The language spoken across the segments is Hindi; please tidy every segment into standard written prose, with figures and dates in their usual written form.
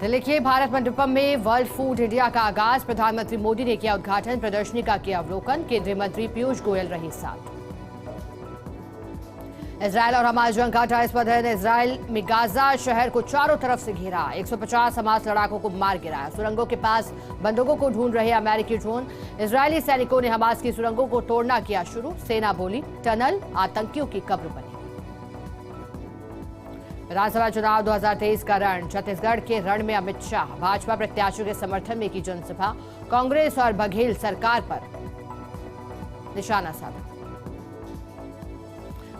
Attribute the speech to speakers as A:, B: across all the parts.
A: दिल्ली के भारत मंडपम में वर्ल्ड फूड इंडिया का आगाज। प्रधानमंत्री मोदी ने किया उद्घाटन, प्रदर्शनी का किया अवलोकन। केंद्रीय मंत्री पीयूष गोयल रहे साथ। इजरायल और हमास जंग का 28वां दिन। इजरायल में गाजा शहर को चारों तरफ से घेरा। 150 हमास लड़ाकों को मार गिराया। सुरंगों के पास बंदूकों को ढूंढ रहे अमेरिकी ड्रोन। इजरायली सैनिकों ने हमास की सुरंगों को तोड़ना किया शुरू। सेना बोली टनल आतंकियों की कब्र बनी। विधानसभा चुनाव 2023 का रण। छत्तीसगढ़ के रण में अमित शाह। भाजपा प्रत्याशियों के समर्थन में की जनसभा। कांग्रेस और बघेल सरकार पर निशाना साधा।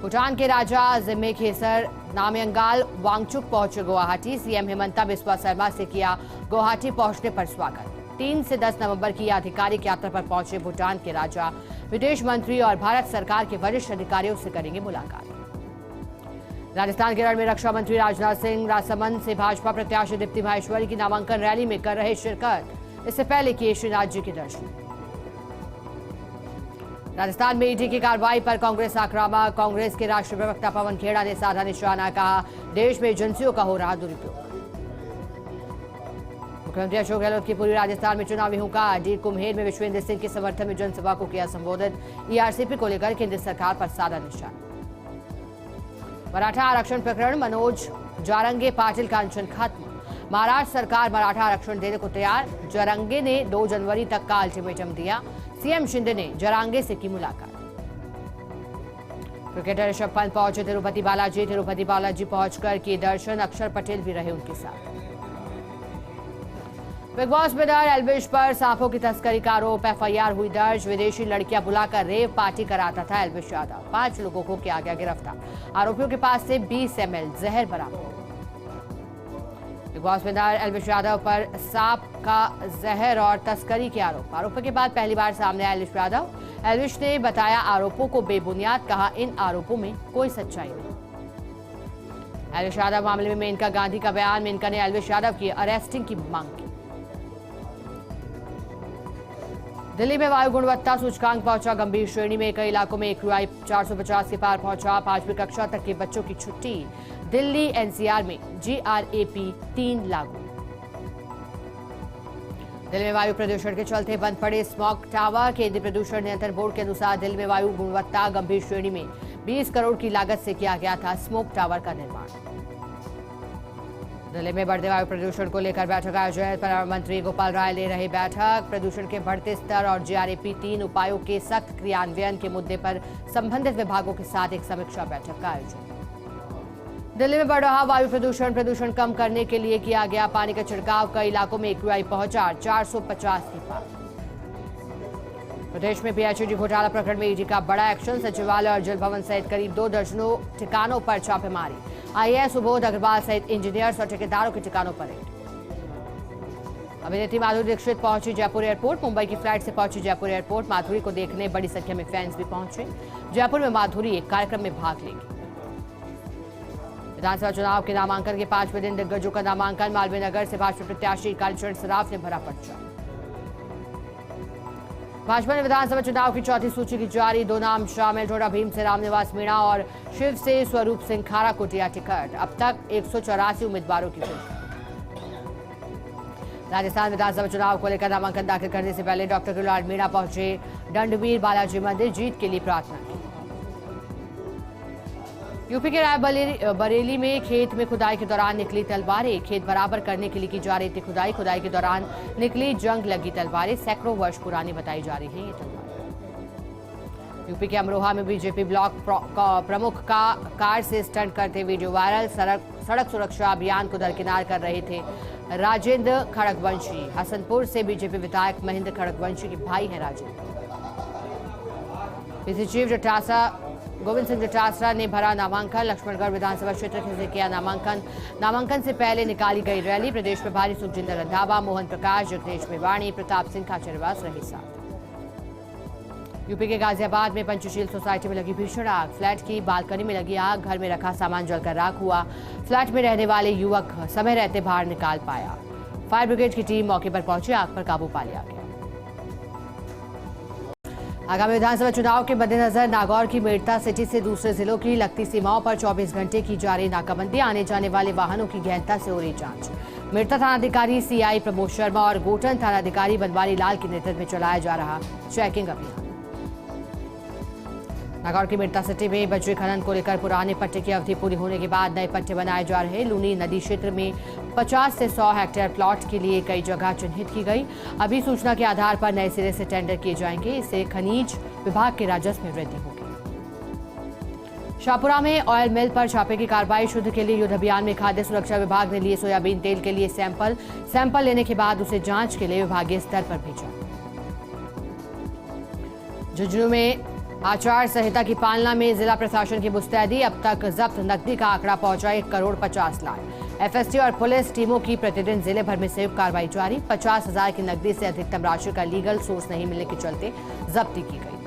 A: भूटान के राजा जिम्मे खेसर नामयांगाल वांगचुक पहुंचे गुवाहाटी। सीएम हिमंता बिस्वा शर्मा से किया गुवाहाटी पहुंचने पर स्वागत। 3 से 10 नवंबर की आधिकारिक यात्रा पर पहुंचे भूटान के राजा। विदेश मंत्री और भारत सरकार के वरिष्ठ अधिकारियों से करेंगे मुलाकात। राजस्थान के रण में रक्षा मंत्री राजनाथ सिंह राजसमंद से भाजपा प्रत्याशी दीप्ति माहेश्वरी की नामांकन रैली में कर रहे शिरकत। इससे पहले किए श्रीनाथ जी के दर्शन। राजस्थान में ईडी की कार्रवाई पर कांग्रेस आक्रामक। कांग्रेस के राष्ट्रीय प्रवक्ता पवन खेड़ा ने साधा निशाना। कहा देश में एजेंसियों का हो रहा दुरुपयोग। मुख्यमंत्री अशोक गहलोत की पूरी राजस्थान में चुनावी हुंकार। डीर कुम्हेर में विश्वेंद्र सिंह के समर्थन में जनसभा को किया संबोधित। ईआरसीपी को लेकर केंद्र सरकार पर साधा निशाना। मराठा आरक्षण प्रकरण। मनोज जारंगे पाटिल का अनशन खत्म। महाराष्ट्र सरकार मराठा आरक्षण देने को तैयार। जारंगे ने 2 जनवरी तक का अल्टीमेटम दिया। सीएम शिंदे ने जारंगे से की मुलाकात। क्रिकेटर ऋषभ पंत पहुंचे तिरुपति बालाजी। तिरुपति बालाजी पहुंचकर किए दर्शन। अक्षर पटेल भी रहे उनके साथ। बिग बॉस विनर एल्विश पर सांपों की तस्करी का आरोप। एफआईआर हुई दर्ज। विदेशी लड़कियां बुलाकर रेव पार्टी कराता था एल्विश यादव। 5 लोगों को किया गया गिरफ्तार। आरोपियों के पास से 20 ml जहर बरामद। Big boss winner Elvish Yadav पर सांप का जहर और तस्करी के आरोप। आरोपों के बाद पहली बार सामने आया एल्विश यादव। एल्विश ने बताया आरोपों को बेबुनियाद। कहा इन आरोपों में कोई सच्चाई नहीं। एल्विश यादव मामले में मेनका गांधी का बयान। मेनका ने एल्विश यादव की अरेस्टिंग की मांग की। दिल्ली में वायु गुणवत्ता सूचकांक पहुंचा गंभीर श्रेणी में। कई इलाकों में AQI 450 के पार पहुंचा। 5वीं कक्षा तक के बच्चों की छुट्टी। दिल्ली एनसीआर में GRAP 3 लागू। दिल्ली में वायु प्रदूषण के चलते बंद पड़े स्मॉग टावर। केंद्रीय प्रदूषण नियंत्रण बोर्ड के अनुसार दिल्ली में वायु गुणवत्ता गंभीर श्रेणी में 20 करोड़ की लागत से किया गया था स्मोक टावर का निर्माण। दिल्ली में बढ़ते वायु प्रदूषण को लेकर बैठक आयोजित। पर्यावरण मंत्री गोपाल राय ले रहे बैठक। प्रदूषण के बढ़ते स्तर और GRAP 3 उपायों के सख्त क्रियान्वयन के मुद्दे पर संबंधित विभागों के साथ एक समीक्षा बैठक का आयोजन। दिल्ली में बढ़ रहा वायु प्रदूषण कम करने के लिए किया गया पानी का छिड़काव। कई इलाकों में AQI पहुंचा 450 के पार। प्रदेश में PHED घोटाला प्रकरण में ईडी का बड़ा एक्शन। सचिवालय और जल भवन सहित करीब 2 दर्जनों ठिकानों पर छापेमारी। IAS सुबोध अग्रवाल सहित इंजीनियर्स और ठेकेदारों के ठिकानों पर रेड। अभिनेत्री माधुरी दीक्षित पहुंची जयपुर एयरपोर्ट। मुंबई की फ्लाइट से पहुंची जयपुर एयरपोर्ट। माधुरी को देखने बड़ी संख्या में फैंस भी पहुंचे। जयपुर में माधुरी एक कार्यक्रम में भाग लेंगी। विधानसभा चुनाव के नामांकन के 5वें दिन दिग्गजों का नामांकन। मालवीय नगर से भाजपा प्रत्याशी कालीचरण सराफ ने भरा पर्चा। भाजपा ने विधानसभा चुनाव की चौथी सूची की जारी। 2 नाम शामिल। ढोडा भीम से रामनिवास मीणा और शिव से स्वरूप सिंह खारा को दिया टिकट। अब तक 184 उम्मीदवारों की घोषणा। राजस्थान विधानसभा चुनाव को लेकर नामांकन दाखिल करने से पहले डॉक्टर गुलाल मीणा पहुंचे दंडवीर बालाजी मंदिर। जीत के लिए प्रार्थना की। यूपी के रायबरेली में खेत में खुदाई के दौरान निकली तलवारें। खेत बराबर करने के लिए की जा रही थी खुदाई। खुदाई के दौरान निकली जंग लगी तलवारें। सैकड़ों वर्ष पुरानी बताई जा रही है ये तलवारें। यूपी के अमरोहा में बीजेपी ब्लॉक प्रमुख का कार से स्टंट करते वीडियो वायरल। सड़क सुरक्षा अभियान को दरकिनार कर रहे थे राजेंद्र खड़गवंशी। हसनपुर से बीजेपी विधायक महेंद्र खड़गवंशी के भाई हैं राजेंद्र। पीसी चीफ जटासा गोविंद सिंह जटासरा ने भरा नामांकन। लक्ष्मणगढ़ विधानसभा क्षेत्र से किया नामांकन। नामांकन से पहले निकाली गई रैली। प्रदेश प्रभारी सुखजिंदर रंधावा, मोहन प्रकाश, जगदीश मेवाणी, प्रताप सिंह खाचरियावास रहे साथ। यूपी के गाजियाबाद में पंचशील सोसाइटी में लगी भीषण आग। फ्लैट की बालकनी में लगी आग। घर में रखा सामान जलकर राख हुआ। फ्लैट में रहने वाले युवक समय रहते बाहर निकाल पाया। फायर ब्रिगेड की टीम मौके पर पहुंची। आग पर काबू पा लिया गया। आगामी विधानसभा चुनाव के मद्देनजर नागौर की मेड़ता सिटी से दूसरे जिलों की लगती सीमाओं पर 24 घंटे की जारी नाकाबंदी, आने जाने वाले वाहनों की गहनता से हो रही जांच। मेड़ता थानाधिकारी सीआई प्रमोद शर्मा और गोटन थानाधिकारी बनवारी लाल के नेतृत्व में चलाया जा रहा चेकिंग अभियान। नागौर की मेड़ता सिटी में बजरी खनन को लेकर पुराने पट्टे की अवधि पूरी होने के बाद नए पट्टे बनाए जा रहे। लूनी नदी क्षेत्र में 50 से 100 हेक्टेयर प्लॉट के लिए कई जगह चिन्हित की गई। अभी सूचना के आधार पर नए सिरे से टेंडर किए जाएंगे। इससे खनिज विभाग के राजस्व में वृद्धि होगी। शाहपुरा में ऑयल मिल पर छापे की कार्रवाई। शुद्ध के लिए युद्ध अभियान में खाद्य सुरक्षा विभाग ने लिए सोयाबीन तेल के लिए सैंपल लेने के बाद उसे जांच के लिए विभागीय स्तर पर भेजा। झुंझुनू में आचार संहिता की पालना में जिला प्रशासन की मुस्तैदी। अब तक जब्त नकदी का आंकड़ा पहुंचा 1,50,00,000। एफएसटी और पुलिस टीमों की प्रतिदिन जिले भर में संयुक्त कार्रवाई जारी। 50,000 की नकदी से अधिकतम राशि का लीगल सोर्स नहीं मिलने के चलते जब्ती की गई।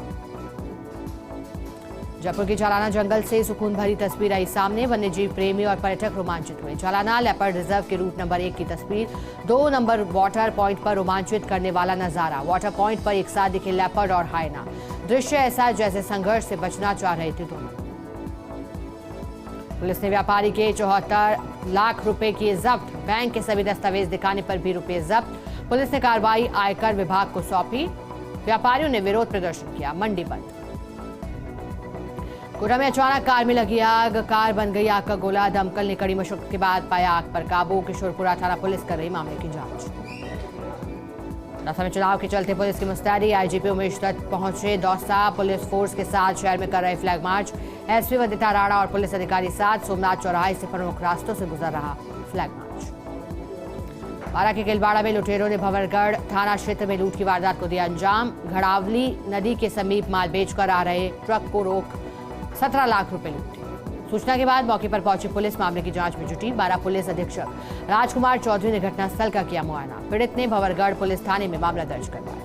A: जयपुर की चालाना जंगल से सुकून भरी तस्वीर आई सामने। वन्यजीव प्रेमी और पर्यटक रोमांचित हुए। चालाना लेपर्ड रिजर्व के रूट नंबर 1 की तस्वीर। 2 नंबर वाटर पॉइंट पर रोमांचित करने वाला नजारा। वाटर पॉइंट पर एक साथ दिखे लेपर्ड और हाइना। दृश्य ऐसा जैसे संघर्ष से बचना चाह रहे थे दोनों। पुलिस ने व्यापारी के 74 लाख रुपए किए जब्त। बैंक के सभी दस्तावेज दिखाने पर भी रुपए जब्त। पुलिस ने कार्रवाई आयकर विभाग को सौंपी। व्यापारियों ने विरोध प्रदर्शन किया। मंडी बंद। कोटा में अचानक कार में लगी आग। कार बन गई आग का गोला। दमकल ने कड़ी मशक्कत के बाद पाया आग पर काबू। किशोरपुरा थाना पुलिस कर रही मामले की जांच। दौसा में चुनाव के चलते पुलिस की मुस्तैदी। आईजीपी उमेश दत्त पहुंचे दौसा। पुलिस फोर्स के साथ शहर में कर रहे flag march. SP Vandita Rana और पुलिस अधिकारी साथ सोमनाथ चौराहे से प्रमुख रास्तों से गुजर रहा फ्लैग मार्च। बारा के किलवाड़ा में लुटेरों ने भंवरगढ़ थाना क्षेत्र में लूट की वारदात को दिया अंजाम। घड़ावली नदी के समीप माल बेचकर आ रहे ट्रक को रोक 17 लाख रुपए लूटे। सूचना के बाद मौके पर पहुंची पुलिस मामले की जांच में जुटी। बारा पुलिस अधीक्षक राजकुमार चौधरी ने घटनास्थल का किया मुआयना। पीड़ित ने भंवरगढ़ पुलिस थाने में मामला दर्ज करवाया।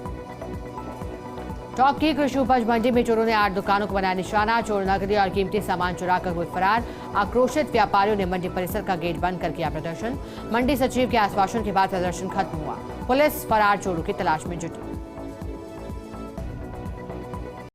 A: टॉप की कृषि उपज मंडी में चोरों ने 8 दुकानों को बनाया निशाना। चोर नकदी और कीमती सामान चुरा कर हुए फरार। आक्रोशित व्यापारियों ने मंडी परिसर का गेट बंद कर किया प्रदर्शन। मंडी सचिव के आश्वासन के बाद प्रदर्शन खत्म हुआ। पुलिस फरार चोरों की तलाश में जुटी।